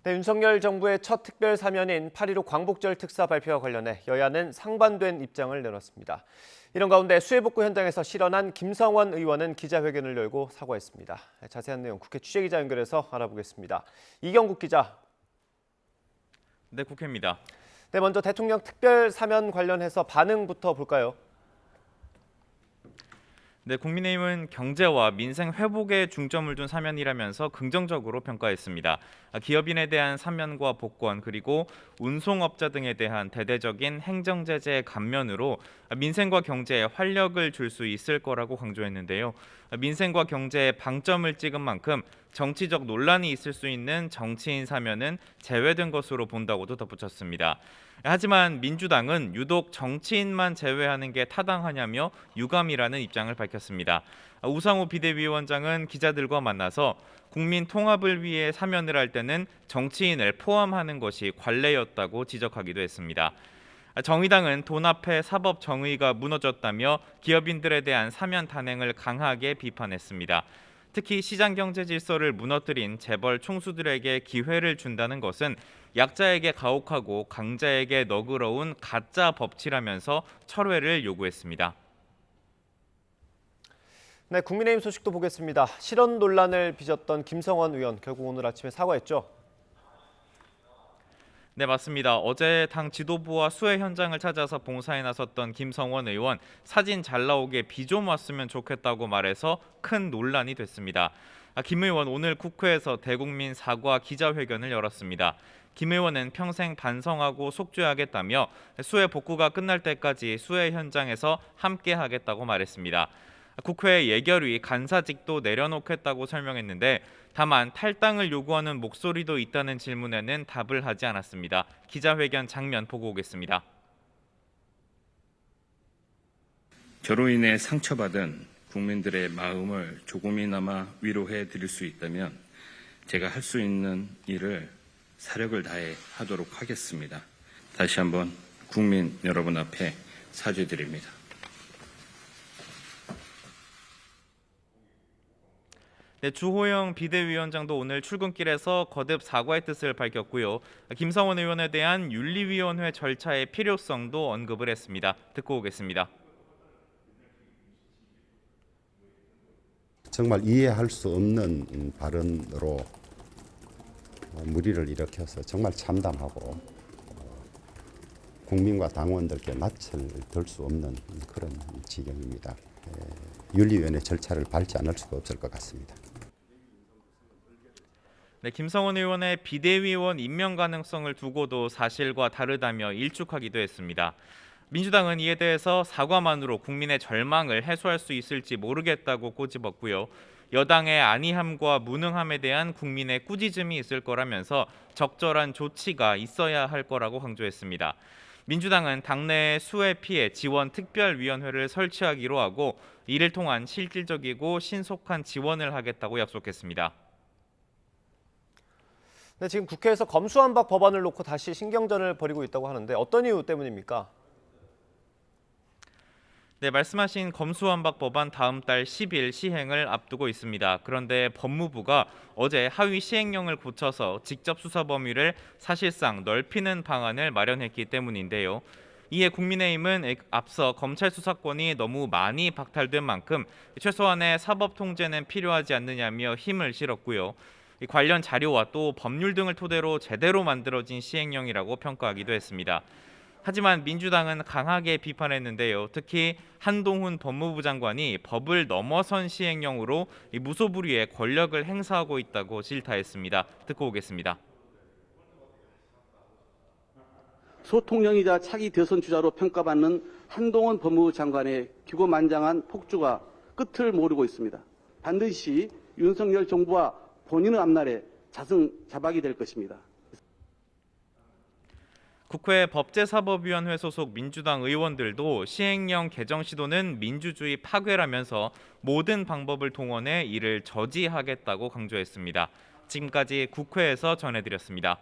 네, 윤석열 정부의 첫 특별 사면인 8.15 광복절 특사 발표와 관련해 여야는 상반된 입장을 내놨습니다. 이런 가운데 수해복구 현장에서 실현한 김성원 의원은 기자회견을 열고 사과했습니다. 자세한 내용 국회 취재기자 연결해서 알아보겠습니다. 이경국 기자. 네, 국회입니다. 네, 먼저 대통령 특별 사면 관련해서 반응부터 볼까요? 네, 국민의힘은 경제와 민생 회복에 중점을 둔 사면이라면서 긍정적으로 평가했습니다. 기업인에 대한 사면과 복권 그리고 운송업자 등에 대한 대대적인 행정제재 감면으로 민생과 경제에 활력을 줄 수 있을 거라고 강조했는데요. 민생과 경제에 방점을 찍은 만큼 정치적 논란이 있을 수 있는 정치인 사면은 제외된 것으로 본다고도 덧붙였습니다. 하지만 민주당은 유독 정치인만 제외하는 게 타당하냐며 유감이라는 입장을 밝혔습니다. 우상호 비대위원장은 기자들과 만나서 국민 통합을 위해 사면을 할 때는 정치인을 포함하는 것이 관례였다고 지적하기도 했습니다. 정의당은 돈 앞에 사법 정의가 무너졌다며 기업인들에 대한 사면 단행을 강하게 비판했습니다. 특히 시장 경제 질서를 무너뜨린 재벌 총수들에게 기회를 준다는 것은 약자에게 가혹하고 강자에게 너그러운 가짜 법치라면서 철회를 요구했습니다. 네, 국민의힘 소식도 보겠습니다. 실언 논란을 빚었던 김성원 의원 결국 오늘 아침에 사과했죠? 네, 맞습니다. 어제 당 지도부와 수해 현장을 찾아서 봉사에 나섰던 김성원 의원 사진 잘 나오게 비 좀 왔으면 좋겠다고 말해서 큰 논란이 됐습니다. 김 의원 오늘 국회에서 대국민 사과 기자회견을 열었습니다. 김 의원은 평생 반성하고 속죄하겠다며 수해 복구가 끝날 때까지 수해 현장에서 함께하겠다고 말했습니다. 국회 예결위 간사직도 내려놓겠다고 설명했는데 다만 탈당을 요구하는 목소리도 있다는 질문에는 답을 하지 않았습니다. 기자회견 장면 보고 오겠습니다. 저로 인해 상처받은 국민들의 마음을 조금이나마 위로해 드릴 수 있다면 제가 할 수 있는 일을 사력을 다해 하도록 하겠습니다. 다시 한번 국민 여러분 앞에 사죄드립니다. 네, 주호영 비대위원장도 오늘 출근길에서 거듭 사과의 뜻을 밝혔고요. 김성원 의원에 대한 윤리위원회 절차의 필요성도 언급을 했습니다. 듣고 오겠습니다. 정말 이해할 수 없는 발언으로 물의를 일으켜서 정말 참담하고 국민과 당원들께 낯을 들 수 없는 그런 지경입니다. 윤리위원회 절차를 밟지 않을 수가 없을 것 같습니다. 네, 김성원 의원의 비대위원 임명 가능성을 두고도 사실과 다르다며 일축하기도 했습니다. 민주당은 이에 대해서 사과만으로 국민의 절망을 해소할 수 있을지 모르겠다고 꼬집었고요. 여당의 안이함과 무능함에 대한 국민의 꾸짖음이 있을 거라면서 적절한 조치가 있어야 할 거라고 강조했습니다. 민주당은 당내 수해 피해 지원 특별위원회를 설치하기로 하고 이를 통한 실질적이고 신속한 지원을 하겠다고 약속했습니다. 네, 지금 국회에서 검수완박 법안을 놓고 다시 신경전을 벌이고 있다고 하는데 어떤 이유 때문입니까? 네, 말씀하신 검수완박 법안 다음 달 10일 시행을 앞두고 있습니다. 그런데 법무부가 어제 하위 시행령을 고쳐서 직접 수사 범위를 사실상 넓히는 방안을 마련했기 때문인데요. 이에 국민의힘은 앞서 검찰 수사권이 너무 많이 박탈된 만큼 최소한의 사법 통제는 필요하지 않느냐며 힘을 실었고요. 관련 자료와 또 법률 등을 토대로 제대로 만들어진 시행령이라고 평가하기도 했습니다. 하지만 민주당은 강하게 비판했는데요. 특히 한동훈 법무부 장관이 법을 넘어선 시행령으로 무소불위의 권력을 행사하고 있다고 질타했습니다. 듣고 오겠습니다. 소통령이자 차기 대선 주자로 평가받는 한동훈 법무부 장관의 기고만장한 폭주가 끝을 모르고 있습니다. 반드시 윤석열 정부와 본인의 앞날에 자승자박이 될 것입니다. 국회 법제사법위원회 소속 민주당 의원들도 시행령 개정 시도는 민주주의 파괴라면서 모든 방법을 동원해 이를 저지하겠다고 강조했습니다. 지금까지 국회에서 전해드렸습니다.